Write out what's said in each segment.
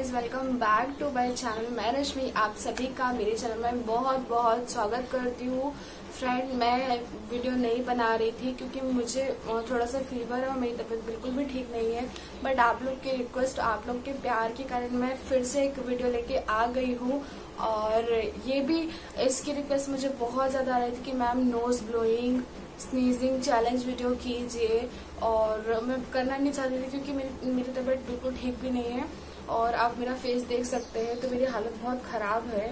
Guys, welcome back to my channel. मैं रश्मि आप सभी का मेरे चैनल में बहुत बहुत स्वागत करती हूँ। फ्रेंड, मैं वीडियो नहीं बना रही थी क्योंकि मुझे थोड़ा सा फीवर है और मेरी तबीयत बिल्कुल भी ठीक नहीं है। बट आप लोग के रिक्वेस्ट, आप लोग के प्यार के कारण मैं फिर से एक वीडियो लेके आ गई हूँ। और ये भी इसकी रिक्वेस्ट मुझे बहुत ज्यादा आ रही थी कि ma'am nose blowing sneezing challenge video कीजिए, और मैं करना नहीं चाहती थी क्योंकि मेरी तबीयत बिल्कुल ठीक भी नहीं है। और आप मेरा फेस देख सकते हैं तो मेरी हालत बहुत खराब है,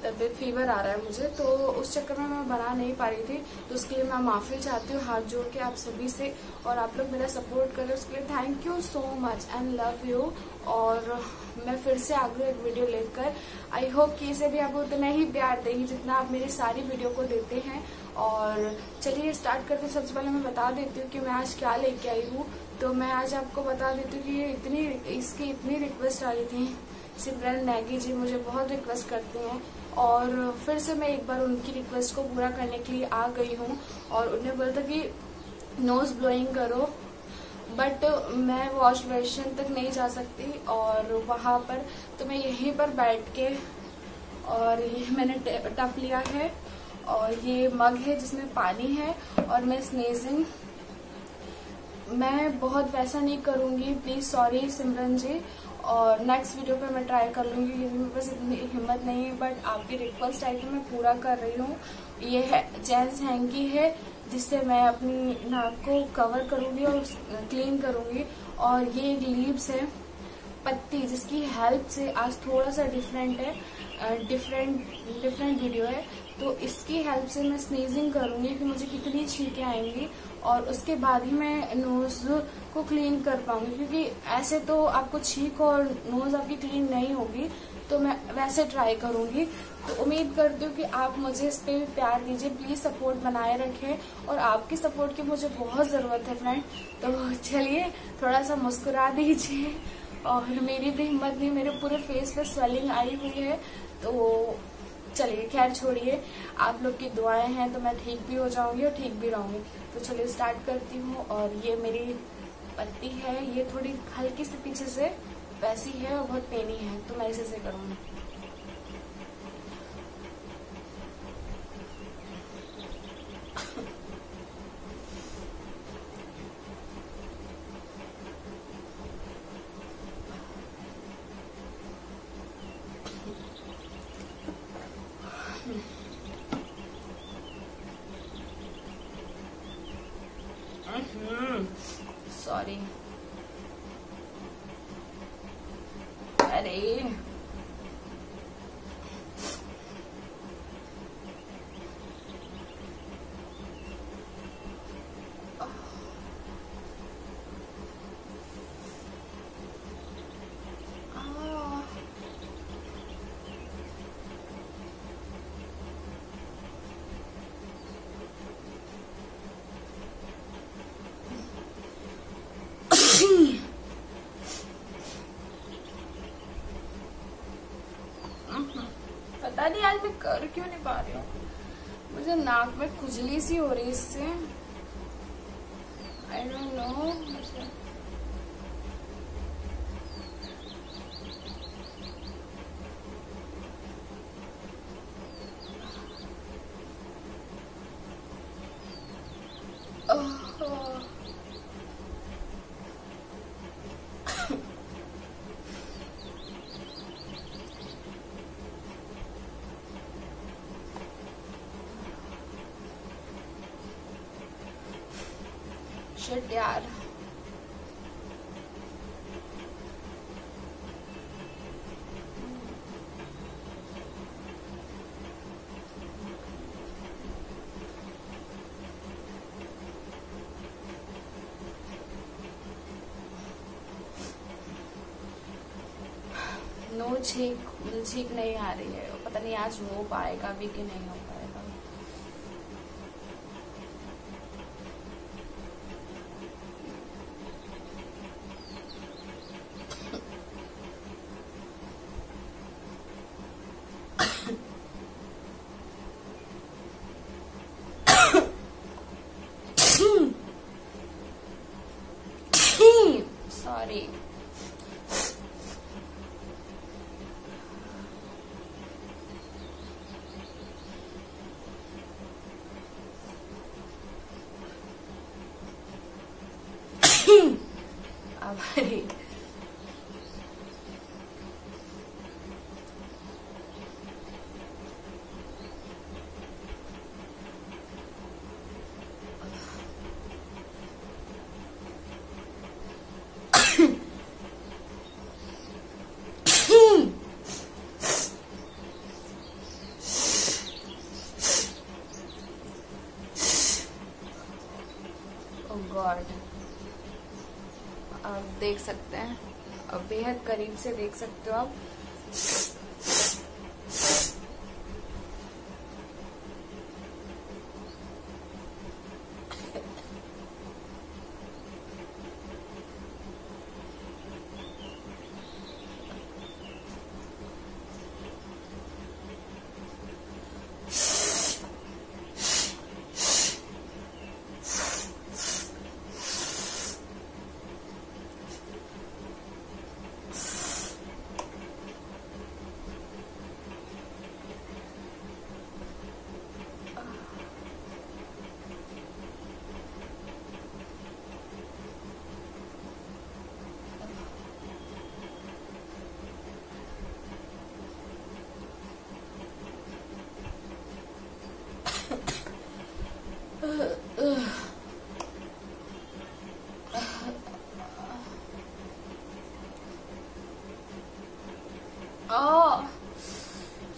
तबीयत फीवर आ रहा है मुझे, तो उस चक्कर में मैं बना नहीं पा रही थी। तो उसके लिए मैं माफी चाहती हूँ हाथ जोड़ के आप सभी से। और आप लोग मेरा सपोर्ट करें उसके लिए thank you so much and love you. और मैं फिर से आ गई एक वीडियो लेकर। आई होप कि इसे भी आपको उतना ही प्यार देंगे जितना आप मेरी सारी वीडियो को देते हैं। और चलिए स्टार्ट करते हैं। सबसे पहले मैं बता देती हूँ कि मैं आज क्या लेके आई हूँ। तो मैं आज आपको बता देती हूँ कि ये इसकी इतनी रिक्वेस्ट आ रही थी। सिमरन नेगी जी मुझे बहुत रिक्वेस्ट करती हैं और फिर से मैं एक बार उनकी रिक्वेस्ट को पूरा करने के लिए आ गई हूँ। और उन्हें बोला था कि नोज ब्लोइंग करो, बट मैं वॉश बेसिन तक नहीं जा सकती और वहां पर तो मैं यहीं पर बैठ के, और ये मैंने टप लिया है और ये मग है जिसमें पानी है और मैं स्नीजिंग, मैं बहुत वैसा नहीं करूंगी, प्लीज सॉरी सिमरन जी। और नेक्स्ट वीडियो पे मैं ट्राई कर लूंगी क्योंकि मेरे पास इतनी हिम्मत नहीं है। बट आपकी रिक्वेस्ट आई तो मैं पूरा कर रही हूँ। ये है जेंट्स हैंकी है जिससे मैं अपनी नाक को कवर करूंगी और क्लीन करूंगी। और ये एक लीव्स है पत्ती जिसकी हेल्प से आज थोड़ा सा डिफरेंट है, डिफरेंट वीडियो है। तो इसकी हेल्प से मैं स्नीजिंग करूंगी कि मुझे कितनी छींकें आएंगी और उसके बाद ही मैं नोज को क्लीन कर पाऊंगी, क्योंकि ऐसे तो आपको छींक और नोज आपकी क्लीन नहीं होगी। तो मैं वैसे ट्राई करूंगी। तो उम्मीद करती हूँ कि आप मुझे इस पे भी प्यार दीजिए, प्लीज सपोर्ट बनाए रखें। और आपकी सपोर्ट की मुझे बहुत जरूरत है फ्रेंड। तो चलिए थोड़ा सा मुस्कुरा दीजिए। और मेरी भी हिम्मत नहीं, मेरे पूरे फेस पे स्वेलिंग आई हुई है। तो चलिए खैर छोड़िए, आप लोग की दुआएं हैं तो मैं ठीक भी हो जाऊंगी और ठीक भी रहूंगी। तो चलिए स्टार्ट करती हूँ। और ये मेरी पत्ती है, ये थोड़ी हल्की सी पीछे से वैसी है और बहुत पेनी है, तो मैं इसे से करूंगी। सॉरी, अरे पता नहीं आज मैं कर क्यों नहीं पा रही हूँ। मुझे नाक में खुजली सी हो रही है इससे, आई डोंट नो। शिट यार, नो छींक नहीं आ रही है। पता नहीं आज हो पाएगा भी कि नहीं हो पाएगा। सॉरी। सॉरी। गॉड, आप देख सकते हैं, अब बेहद करीब से देख सकते हो आप।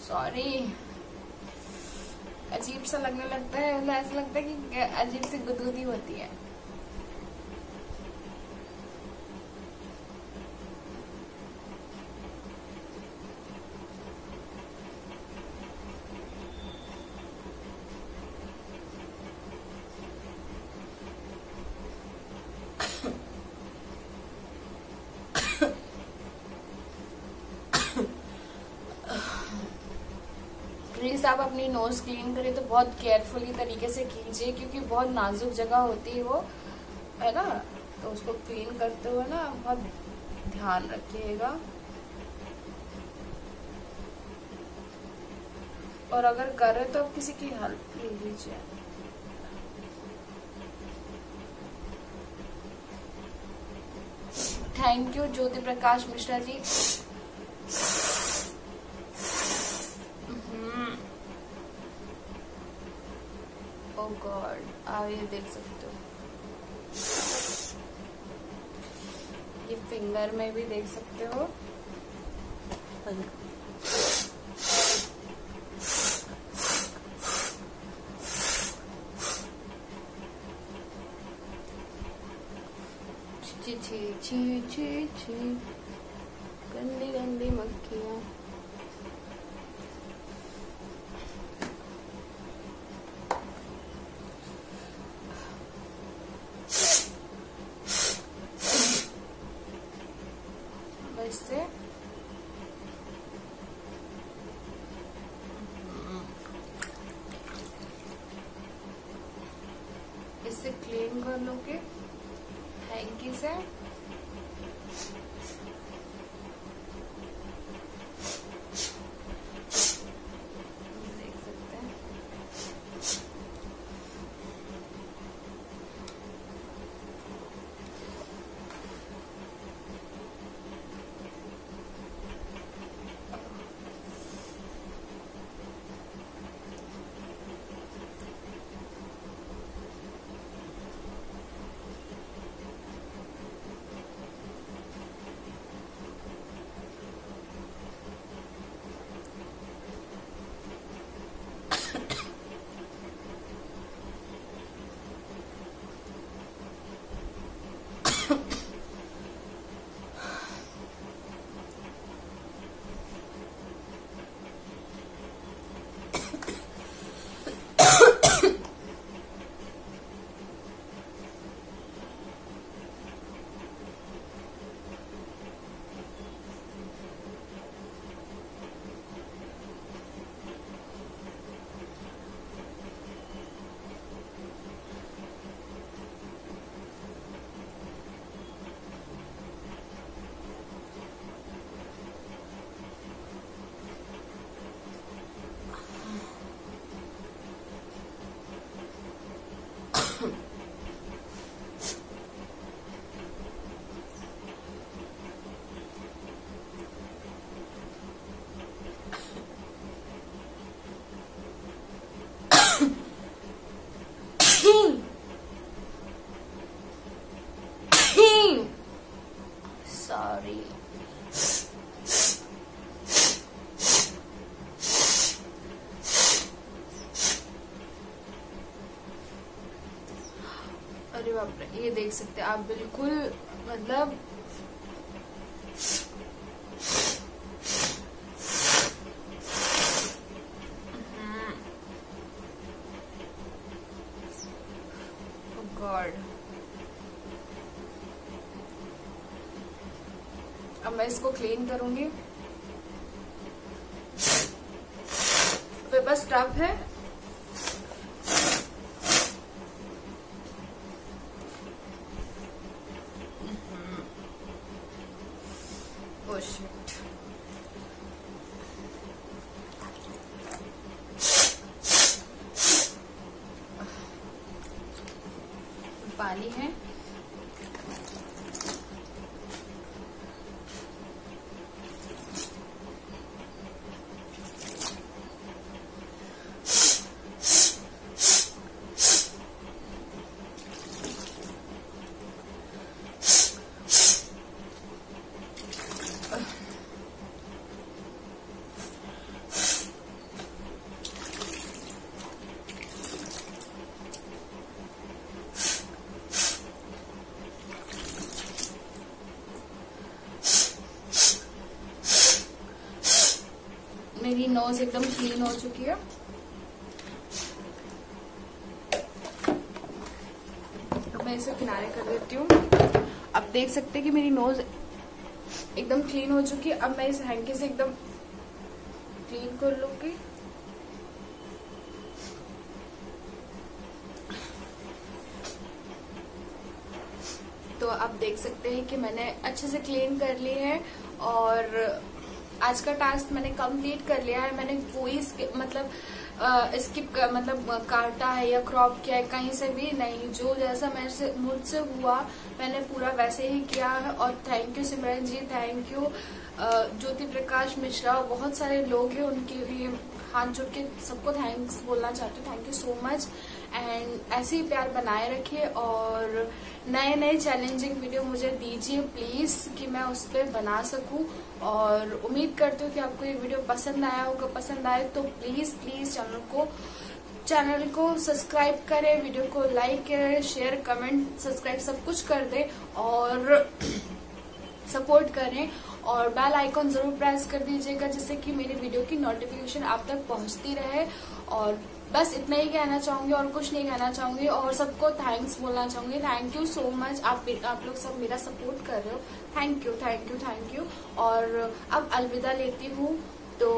सॉरी, अजीब सा लगने लगता है, मतलब ऐसा लगता है कि अजीब सी गुदगुदी होती है। प्लीज आप अपनी नोज क्लीन करें तो बहुत केयरफुली तरीके से कीजिए, क्योंकि बहुत नाजुक जगह होती है वो, है ना, तो उसको क्लीन करते हुए ना बहुत ध्यान रखिएगा। और अगर करे तो आप किसी की हेल्प ले लीजिए। Thank you Jyoti Prakash Mishra ji. Oh God, आप ये देख सकते हो, ये फिंगर में भी देख सकते हो। ची ची ची ची ची, गंदी गंदी मक्खियाँ। इससे इससे क्लीन कर लोगे हैंकी से। देख सकते हैं, बाप रे, ये देख सकते हैं आप, बिल्कुल मतलब गॉड। अब मैं इसको क्लीन करूंगी। मेरे पास टब है, ओह शिट, पानी है। मेरी नोज एकदम क्लीन हो चुकी है। अब मैं इसे किनारे कर देती हूँ। अब देख सकते हैं कि मेरी नोज एकदम क्लीन हो चुकी है। अब मैं इस हैंकी से एकदम क्लीन कर लूंगी। तो आप देख सकते हैं कि मैंने अच्छे से क्लीन कर ली है और आज का टास्क मैंने कंप्लीट कर लिया है। मैंने कोई मतलब स्किप मतलब काटा है या क्रॉप किया है, कहीं से भी नहीं। जो जैसा मुझसे हुआ मैंने पूरा वैसे ही किया है। और thank you Simran ji, thank you Jyoti Prakash Mishra, बहुत सारे लोग हैं, उनके लिए हाथ जोड़ के सबको थैंक्स बोलना चाहती हूँ। Thank you so much and ऐसे ही प्यार बनाए रखिए और नए नए चैलेंजिंग वीडियो मुझे दीजिए प्लीज, कि मैं उस पर बना सकूं। और उम्मीद करती हूँ कि आपको ये वीडियो पसंद आया होगा। पसंद आए तो प्लीज प्लीज चैनल को सब्सक्राइब करें, वीडियो को लाइक करें, शेयर, कमेंट, सब्सक्राइब सब कुछ कर दें और सपोर्ट करें। और बेल आइकॉन जरूर प्रेस कर दीजिएगा जिससे कि मेरी वीडियो की नोटिफिकेशन आप तक पहुंचती रहे। और बस इतना ही कहना चाहूंगी और कुछ नहीं कहना चाहूंगी। और सबको थैंक्स बोलना चाहूंगी। थैंक यू सो मच, आप लोग सब मेरा सपोर्ट कर रहे हो। Thank you thank you thank you. और अब अलविदा लेती हूँ, तो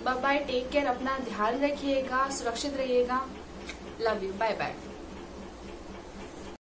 बाय बाय, टेक केयर, अपना ध्यान रखिएगा, सुरक्षित रहिएगा। Love you, bye bye.